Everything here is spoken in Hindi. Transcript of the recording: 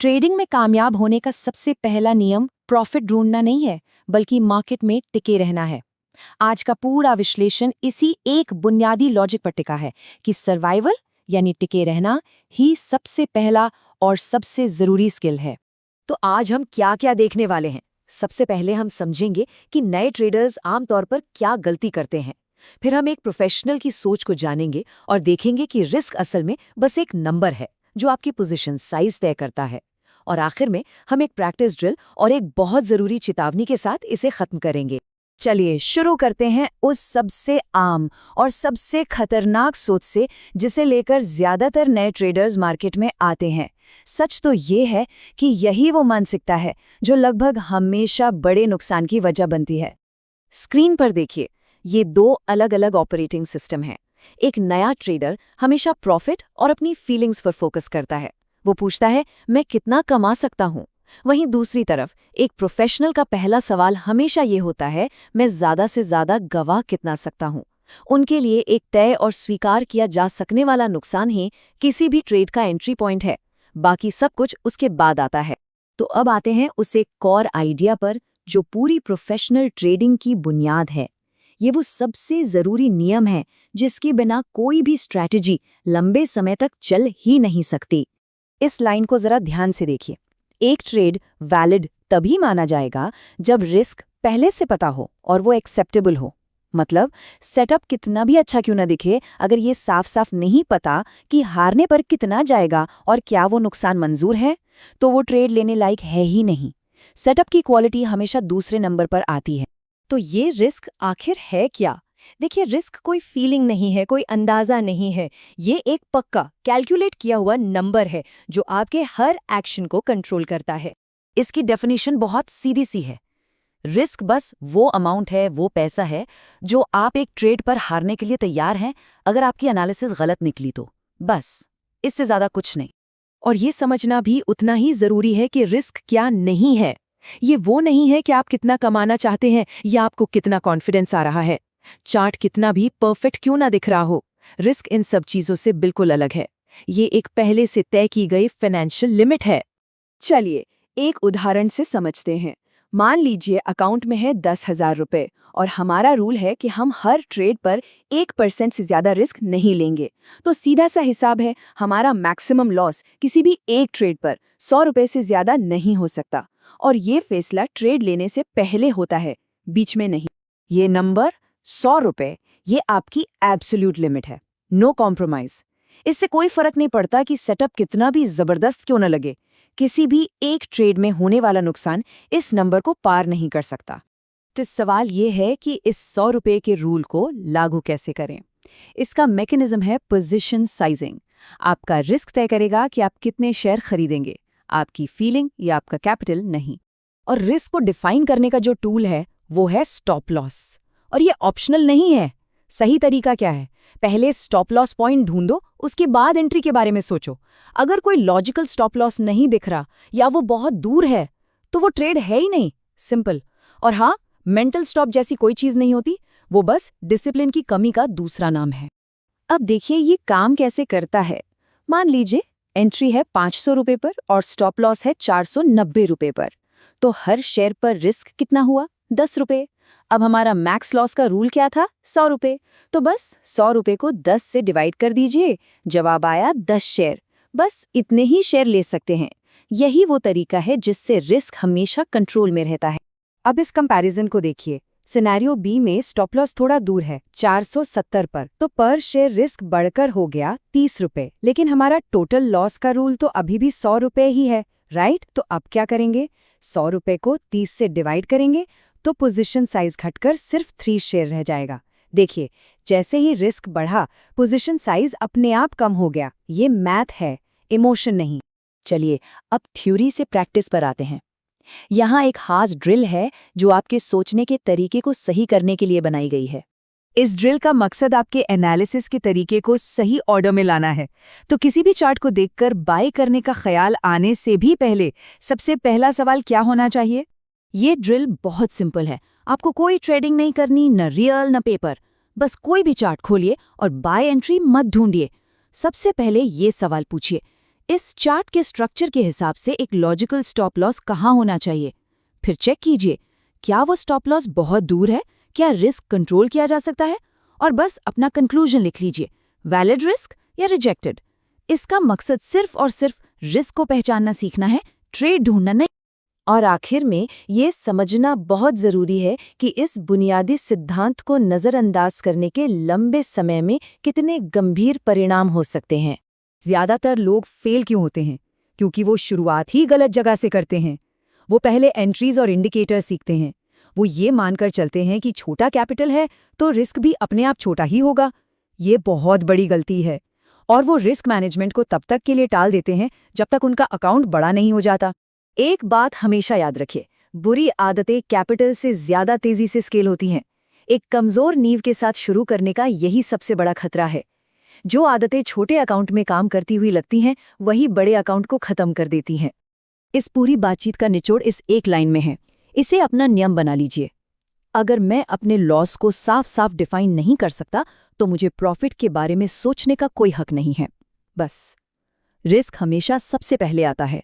ट्रेडिंग में कामयाब होने का सबसे पहला नियम प्रॉफिट ढूंढना नहीं है, बल्कि मार्केट में टिके रहना है। आज का पूरा विश्लेषण इसी एक बुनियादी लॉजिक पर टिका है कि सर्वाइवल यानी टिके रहना ही सबसे पहला और सबसे जरूरी स्किल है। तो आज हम क्या क्या देखने वाले हैं। सबसे पहले हम समझेंगे कि नए ट्रेडर्स आमतौर पर क्या गलती करते हैं। फिर हम एक प्रोफेशनल की सोच को जानेंगे और देखेंगे कि रिस्क असल में बस एक नंबर है जो आपकी पोजीशन साइज तय करता है। और आखिर में हम एक प्रैक्टिस ड्रिल और एक बहुत जरूरी चेतावनी के साथ इसे खत्म करेंगे। चलिए शुरू करते हैं उस सबसे आम और सबसे खतरनाक सोच से जिसे लेकर ज्यादातर नए ट्रेडर्स मार्केट में आते हैं। सच तो ये है कि यही वो मानसिकता है जो लगभग हमेशा बड़े नुकसान की वजह बनती है। स्क्रीन पर देखिए, ये दो अलग अलग ऑपरेटिंग सिस्टम हैं। एक नया ट्रेडर हमेशा प्रॉफिट और अपनी फीलिंग्स पर फोकस करता है। वो पूछता है, मैं कितना कमा सकता हूँ। वहीं दूसरी तरफ एक प्रोफेशनल का पहला सवाल हमेशा ये होता है, मैं ज्यादा से ज्यादा गवा कितना सकता हूँ। उनके लिए एक तय और स्वीकार किया जा सकने वाला नुकसान ही किसी भी ट्रेड का एंट्री पॉइंट है। बाकी सब कुछ उसके बाद आता है। तो अब आते हैं उस एक कोर आइडिया पर जो पूरी प्रोफेशनल ट्रेडिंग की बुनियाद है। ये वो सबसे जरूरी नियम है जिसके बिना कोई भी स्ट्रैटेजी लंबे समय तक चल ही नहीं सकती। इस लाइन को जरा ध्यान से देखिए। एक ट्रेड वैलिड तभी माना जाएगा जब रिस्क पहले से पता हो और वो एक्सेप्टेबल हो। मतलब सेटअप कितना भी अच्छा क्यों न दिखे, अगर ये साफ साफ नहीं पता कि हारने पर कितना जाएगा और क्या वो नुकसान मंजूर है, तो वो ट्रेड लेने लायक है ही नहीं। सेटअप की क्वालिटी हमेशा दूसरे नंबर पर आती है। तो ये रिस्क आखिर है क्या? देखिए, रिस्क कोई फीलिंग नहीं है, कोई अंदाजा नहीं है। ये एक पक्का कैलकुलेट किया हुआ नंबर है जो आपके हर एक्शन को कंट्रोल करता है। इसकी डेफिनेशन बहुत सीधी सी है। रिस्क बस वो अमाउंट है, वो पैसा है जो आप एक ट्रेड पर हारने के लिए तैयार हैं अगर आपकी एनालिसिस गलत निकली तो। बस, इससे ज्यादा कुछ नहीं। और ये समझना भी उतना ही जरूरी है कि रिस्क क्या नहीं है। ये वो नहीं है कि आप कितना कमाना चाहते हैं या आपको कितना कॉन्फिडेंस आ रहा है। चार्ट कितना भी परफेक्ट क्यों ना दिख रहा हो, रिस्क इन सब चीजों से बिल्कुल अलग है। ये एक पहले से तय की गई फाइनेंशियल लिमिट है। चलिए एक उदाहरण से समझते हैं। मान लीजिए अकाउंट में है 10,000 रुपए और हमारा रूल है कि हम हर ट्रेड पर 1% से ज्यादा रिस्क नहीं लेंगे। तो सीधा सा हिसाब है, हमारा मैक्सिमम लॉस किसी भी एक ट्रेड पर 100 रुपए से ज्यादा नहीं हो सकता। और ये फैसला ट्रेड लेने से पहले होता है, बीच में नहीं। ये नंबर 100 रुपए, ये आपकी एब्सोल्यूट लिमिट है, नो कॉम्प्रोमाइज। इससे कोई फर्क नहीं पड़ता कि सेटअप कितना भी जबरदस्त क्यों न लगे, किसी भी एक ट्रेड में होने वाला नुकसान इस नंबर को पार नहीं कर सकता। तो सवाल ये है कि इस 100 रुपए के रूल को लागू कैसे करें। इसका मैकेनिज्म है पोजीशन साइजिंग। आपका रिस्क तय करेगा कि आप कितने शेयर खरीदेंगे, आपकी फीलिंग या आपका कैपिटल नहीं। और रिस्क को डिफाइन करने का जो टूल है वो है स्टॉप लॉस। और ये ऑप्शनल नहीं है। सही तरीका क्या है? पहले स्टॉप लॉस पॉइंट ढूंढो, उसके बाद एंट्री के बारे में सोचो। अगर कोई लॉजिकल स्टॉप लॉस नहीं दिख रहा या वो बहुत दूर है तो वो ट्रेड है ही नहीं। सिंपल। और हाँ, मेंटल स्टॉप जैसी कोई चीज नहीं होती, वो बस डिसिप्लिन की कमी का दूसरा नाम है। अब देखिए ये काम कैसे करता है। मान लीजिए एंट्री है 500 रुपए पर और स्टॉप लॉस है 490 रुपए पर। तो हर शेयर पर रिस्क कितना हुआ? 10 रुपए। अब हमारा मैक्स लॉस का रूल क्या था? 100 रुपए। तो बस 100 रुपए को 10 से डिवाइड कर दीजिए, जवाब आया 10 शेयर। बस इतने ही शेयर ले सकते हैं। यही वो तरीका है जिससे रिस्क हमेशा कंट्रोल में रहता है। अब इस कंपैरिजन को देखिए। सिनेरियो बी में स्टॉप लॉस थोड़ा दूर है, 470 पर, तो पर शेयर रिस्क बढ़कर हो गया 30 रुपए। लेकिन हमारा टोटल लॉस का रूल तो अभी भी 100 रुपए ही है, राइट? तो अब क्या करेंगे? 100 रुपए को 30 से डिवाइड करेंगे तो पोजीशन साइज घटकर सिर्फ 3 शेयर रह जाएगा। देखिए, जैसे ही रिस्क बढ़ा पोजीशन साइज अपने आप कम हो गया। ये मैथ है, इमोशन नहीं। चलिए अब थ्योरी से प्रैक्टिस पर आते हैं। यहाँ एक खास ड्रिल है जो आपके सोचने के तरीके को सही करने के लिए बनाई गई है। इस ड्रिल का मकसद आपके एनालिसिस के तरीके को सही ऑर्डर में लाना है। तो किसी भी चार्ट को देखकर बाय करने का ख्याल आने से भी पहले सबसे पहला सवाल क्या होना चाहिए? ये ड्रिल बहुत सिंपल है। आपको कोई ट्रेडिंग नहीं करनी, न रियल न पेपर। बस कोई भी चार्ट खोलिए और बाय एंट्री मत ढूंढिए। सबसे पहले ये सवाल पूछिए, इस चार्ट के स्ट्रक्चर के हिसाब से एक लॉजिकल स्टॉप लॉस कहाँ होना चाहिए? फिर चेक कीजिए, क्या वो स्टॉप लॉस बहुत दूर है? क्या रिस्क कंट्रोल किया जा सकता है? और बस अपना कंक्लूजन लिख लीजिए, वैलिड रिस्क या रिजेक्टेड। इसका मकसद सिर्फ और सिर्फ रिस्क को पहचानना सीखना है, ट्रेड ढूंढना नहीं। और आखिर में ये समझना बहुत ज़रूरी है कि इस बुनियादी सिद्धांत को नज़रअंदाज करने के लंबे समय में कितने गंभीर परिणाम हो सकते हैं। ज्यादातर लोग फेल क्यों होते हैं? क्योंकि वो शुरुआत ही गलत जगह से करते हैं। वो पहले एंट्रीज और इंडिकेटर सीखते हैं। वो ये मानकर चलते हैं कि छोटा कैपिटल है तो रिस्क भी अपने आप छोटा ही होगा। ये बहुत बड़ी गलती है। और वो रिस्क मैनेजमेंट को तब तक के लिए टाल देते हैं जब तक उनका अकाउंट बड़ा नहीं हो जाता। एक बात हमेशा याद रखिए, बुरी आदतें कैपिटल से ज़्यादा तेज़ी से स्केल होती हैं। एक कमज़ोर नींव के साथ शुरू करने का यही सबसे बड़ा खतरा है। जो आदतें छोटे अकाउंट में काम करती हुई लगती हैं, वही बड़े अकाउंट को ख़त्म कर देती हैं। इस पूरी बातचीत का निचोड़ इस एक लाइन में है। इसे अपना नियम बना लीजिए। अगर मैं अपने लॉस को साफ साफ डिफाइन नहीं कर सकता तो मुझे प्रॉफिट के बारे में सोचने का कोई हक नहीं है। बस रिस्क हमेशा सबसे पहले आता है।